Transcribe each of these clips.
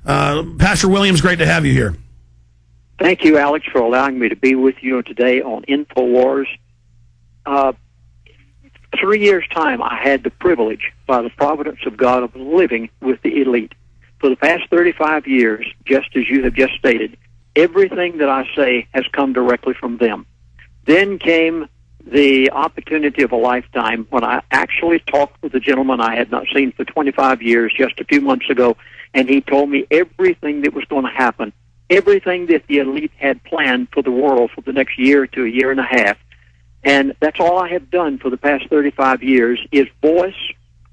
Pastor Williams, great to have you here. Thank you, Alex, for allowing me to be with you today on InfoWars. 3 years' time, I had the privilege, by the providence of God, of living with the elite. For the past 35 years, just as you have just stated, everything that I say has come directly from them. Then came the opportunity of a lifetime when I actually talked with a gentleman I had not seen for 25 years just a few months ago, and he told me everything that was going to happen, everything that the elite had planned for the world for the next year to a year and a half. And that's all I have done for the past 35 years is voice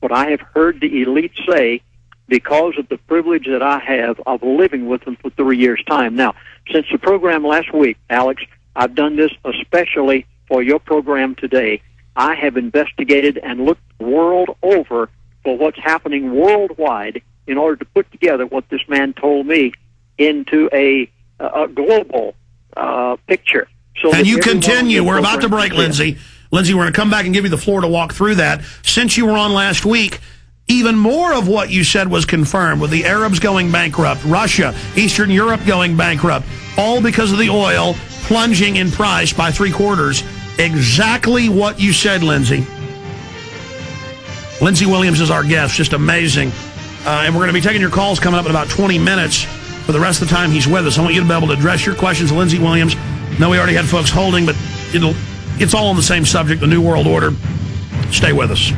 what I have heard the elite say because of the privilege that I have of living with them for 3 years' time. Now, since the program last week, Alex, I've done this especially for your program today. I have investigated and looked the world over for what's happening worldwide in order to put together what this man told me into a global picture. So and you continue. We're about to break, Lindsey. Lindsey, we're going to come back and give you the floor to walk through that. Since you were on last week, even more of what you said was confirmed, with the Arabs going bankrupt, Russia, Eastern Europe going bankrupt, all because of the oil plunging in price by 3/4. Exactly what you said, Lindsey. Lindsey Williams is our guest. Just amazing. And we're going to be taking your calls coming up in about 20 minutes for the rest of the time he's with us. I want you to be able to address your questions to Lindsey Williams. No, we already had folks holding, but it's all on the same subject, the New World Order. Stay with us.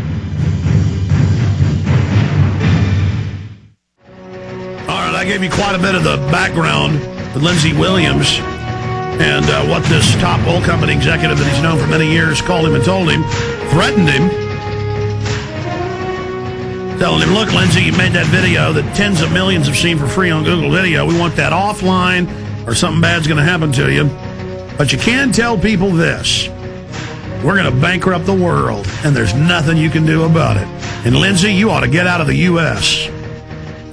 All right, I gave you quite a bit of the background with Lindsey Williams and what this top oil company executive that he's known for many years called him and told him, threatened him, telling him, look, Lindsey, you made that video that tens of millions have seen for free on Google Video. We want that offline or something bad's going to happen to you. But you can tell people this. We're going to bankrupt the world, and there's nothing you can do about it. And, Lindsey, you ought to get out of the U.S.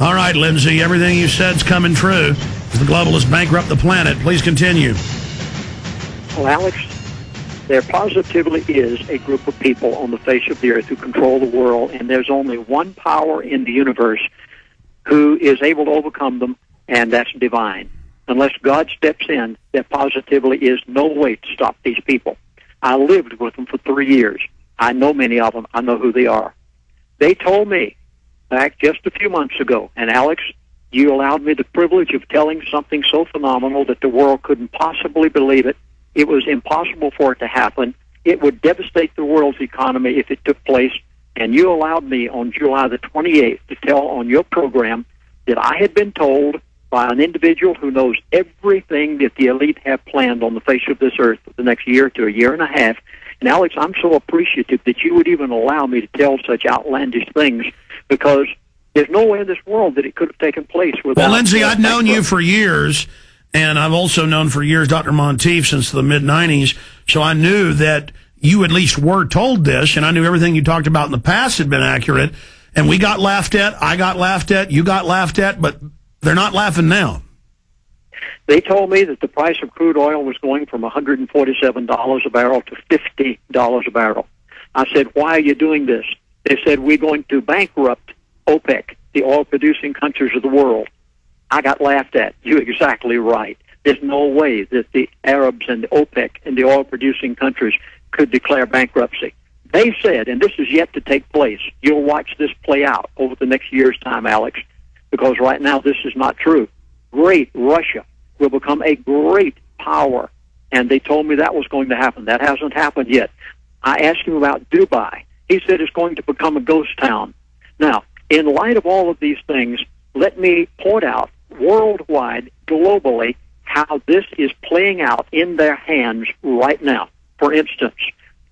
All right, Lindsey, everything you said's coming true. As the globalists bankrupt the planet. Please continue. Well, Alex, there positively is a group of people on the face of the earth who control the world, and there's only one power in the universe who is able to overcome them, and that's divine. Unless God steps in, there positively is no way to stop these people. I lived with them for 3 years. I know many of them. I know who they are. They told me back just a few months ago, and Alex, you allowed me the privilege of telling something so phenomenal that the world couldn't possibly believe it. It was impossible for it to happen. It would devastate the world's economy if it took place. And you allowed me on July the 28th to tell on your program that I had been told by an individual who knows everything that the elite have planned on the face of this earth for the next year to a year and a half. And, Alex, I'm so appreciative that you would even allow me to tell such outlandish things, because there's no way in this world that it could have taken place without... Well, Lindsey, I've known you for years, and I've also known for years Dr. Monteith since the mid-'90s, so I knew that you at least were told this, and I knew everything you talked about in the past had been accurate, and we got laughed at, I got laughed at, you got laughed at, but they're not laughing now. They told me that the price of crude oil was going from $147 a barrel to $50 a barrel. I said, why are you doing this? They said, we're going to bankrupt OPEC, the oil-producing countries of the world. I got laughed at. You're exactly right. There's no way that the Arabs and the OPEC and the oil-producing countries could declare bankruptcy. They said, and this is yet to take place, you'll watch this play out over the next year's time, Alex, because right now this is not true. Great Russia will become a great power, and they told me that was going to happen. That hasn't happened yet. I asked him about Dubai. He said it's going to become a ghost town. Now, in light of all of these things, let me point out worldwide, globally, how this is playing out in their hands right now. For instance,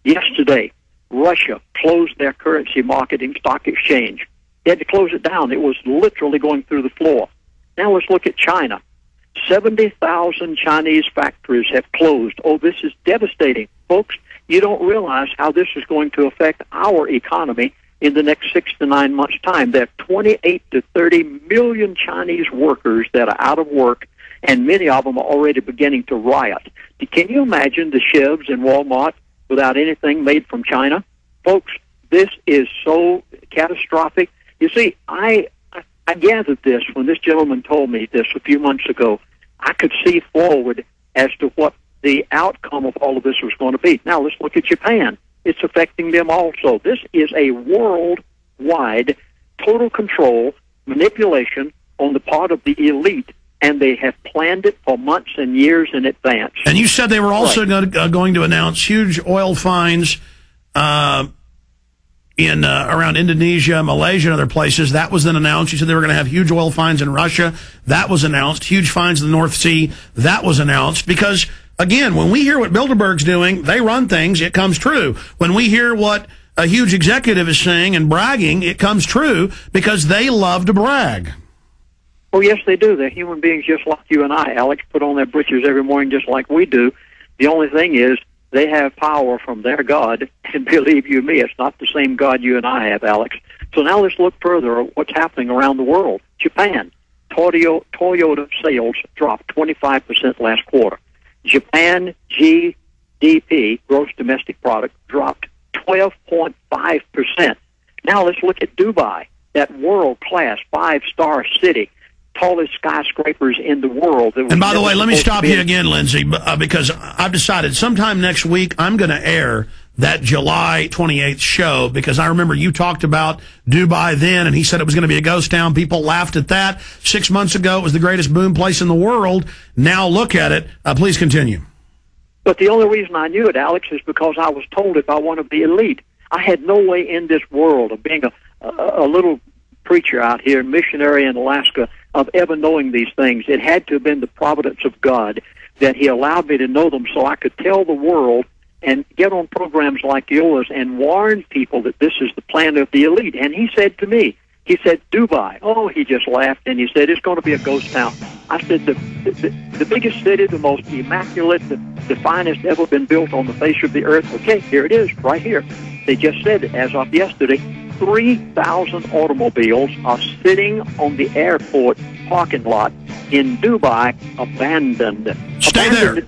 yesterday, Russia closed their currency marketing stock exchange. They had to close it down. It was literally going through the floor. Now let's look at China. 70,000 Chinese factories have closed. Oh, this is devastating. Folks, you don't realize how this is going to affect our economy in the next 6 to 9 months' time. There are 28 to 30 million Chinese workers that are out of work, and many of them are already beginning to riot. Can you imagine the Chevs in Walmart without anything made from China? Folks, this is so catastrophic. You see, I I gathered this when this gentleman told me this a few months ago. I could see forward as to what the outcome of all of this was going to be. Now, let's look at Japan. It's affecting them also. This is a worldwide total control, manipulation on the part of the elite, and they have planned it for months and years in advance. And you said they were also going to announce huge oil fines in around Indonesia, Malaysia, and other places. That was then announced. You said they were going to have huge oil fines in Russia. That was announced. Huge fines in the North Sea. That was announced. Because, again, when we hear what Bilderberg's doing, they run things, it comes true. When we hear what a huge executive is saying and bragging, it comes true because they love to brag. Oh, yes, they do. They're human beings just like you and I. Alex, put on their britches every morning just like we do. The only thing is they have power from their God, and believe you me, it's not the same God you and I have, Alex. So now let's look further at what's happening around the world. Japan, Toyota sales dropped 25% last quarter. Japan GDP, gross domestic product, dropped 12.5%. Now let's look at Dubai, that world-class five-star city. Tallest skyscrapers in the world. And by the way, let me stop you again, Lindsey, because I've decided sometime next week I'm going to air that July 28th show, because I remember you talked about Dubai then, and he said it was going to be a ghost town. People laughed at that. 6 months ago, it was the greatest boom place in the world. Now look at it. Please continue. But the only reason I knew it, Alex, is because I was told it by one of the elite. I had no way in this world of being a little preacher out here, missionary in Alaska, of ever knowing these things. It had to have been the providence of God that he allowed me to know them so I could tell the world and get on programs like yours and warn people that this is the plan of the elite. And he said to me, he said, Dubai. Oh, he just laughed, and he said, it's going to be a ghost town. I said, the biggest city, the most immaculate, the finest ever been built on the face of the earth. Okay, here it is, right here. They just said, as of yesterday, 3,000 automobiles are sitting on the airport parking lot in Dubai, abandoned. Stay there.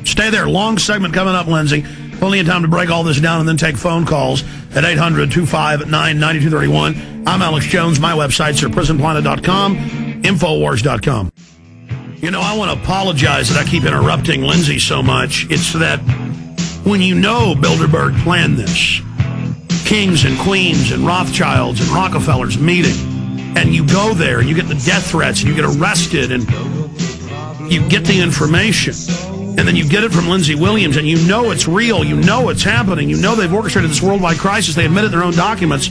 Stay there. Long segment coming up, Lindsey. Plenty of time to break all this down and then take phone calls at 800-259-9231. I'm Alex Jones. My websites are prisonplanet.com, Infowars.com. You know, I want to apologize that I keep interrupting Lindsey so much. It's that when you know Bilderberg planned this, kings and queens and Rothschilds and Rockefellers meeting, and you go there and you get the death threats and you get arrested and you get the information, and then you get it from Lindsey Williams, and you know it's real, you know it's happening, you know they've orchestrated this worldwide crisis, they admit it in their own documents.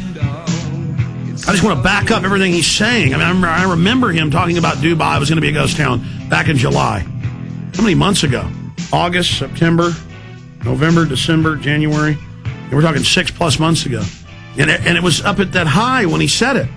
I just want to back up everything he's saying. I mean, I remember him talking about Dubai was going to be a ghost town back in July. How many months ago? August, September, November, December, January. And we're talking 6+ months ago. And it was up at that high when he said it.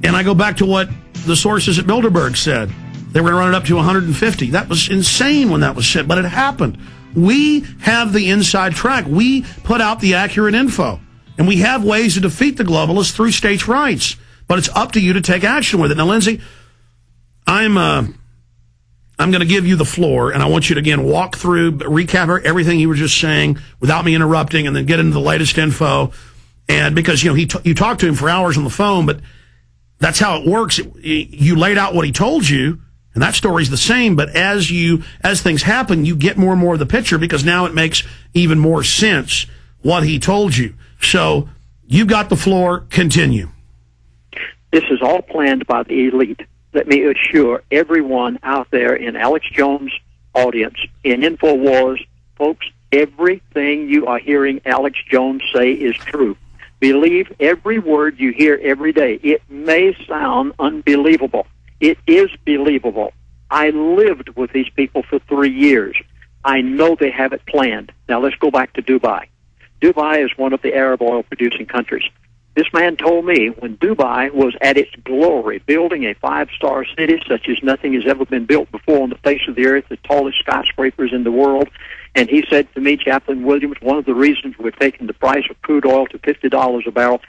And I go back to what the sources at Bilderberg said. They were going to run it up to 150. That was insane when that was said, but it happened. We have the inside track. We put out the accurate info. And we have ways to defeat the globalists through states' rights. But it's up to you to take action with it. Now, Lindsey, I'm going to give you the floor, and I want you to, again, walk through, recap everything you were just saying without me interrupting, and then get into the latest info. And because, you know, you talked to him for hours on the phone, but that's how it works. You laid out what he told you, and that story's the same, but as things happen, you get more and more of the picture, because now it makes even more sense what he told you. So you've got the floor. Continue. This is all planned by the elite. Let me assure everyone out there in Alex Jones' audience, in InfoWars, folks, everything you are hearing Alex Jones say is true. Believe every word you hear every day. It may sound unbelievable. It is believable. I lived with these people for 3 years. I know they have it planned. Now let's go back to Dubai. Dubai is one of the Arab oil-producing countries. This man told me when Dubai was at its glory, building a 5-star city such as nothing has ever been built before on the face of the earth, the tallest skyscrapers in the world, and he said to me, Chaplain Williams, one of the reasons we're taking the price of crude oil to $50 a barrel,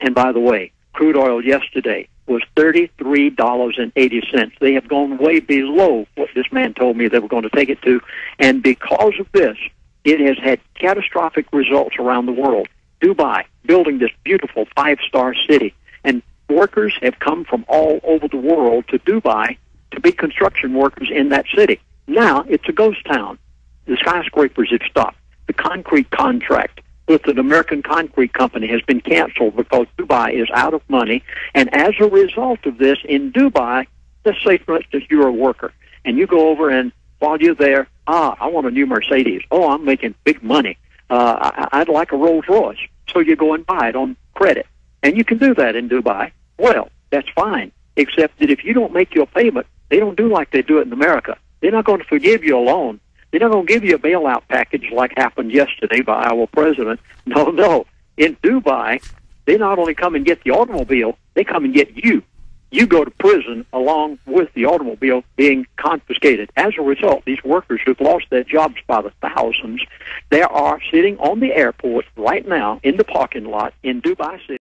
and by the way, crude oil yesterday was $33.80. They have gone way below what this man told me they were going to take it to, and because of this, it has had catastrophic results around the world. Dubai, building this beautiful 5-star city. And workers have come from all over the world to Dubai to be construction workers in that city. Now it's a ghost town. The skyscrapers have stopped. The concrete contract with an American concrete company has been canceled because Dubai is out of money. And as a result of this, in Dubai, let's say, for instance, you're a worker, and you go over and while you're there, I want a new Mercedes. Oh, I'm making big money. I'd like a Rolls Royce. So you go and buy it on credit. And you can do that in Dubai. Well, that's fine, except that if you don't make your payment, they don't do like they do it in America. They're not going to forgive you a loan. They're not going to give you a bailout package like happened yesterday by our president. No. In Dubai, they not only come and get the automobile, they come and get you. You go to prison along with the automobile being confiscated. As a result, these workers who've lost their jobs by the thousands, they are sitting on the airport right now in the parking lot in Dubai City.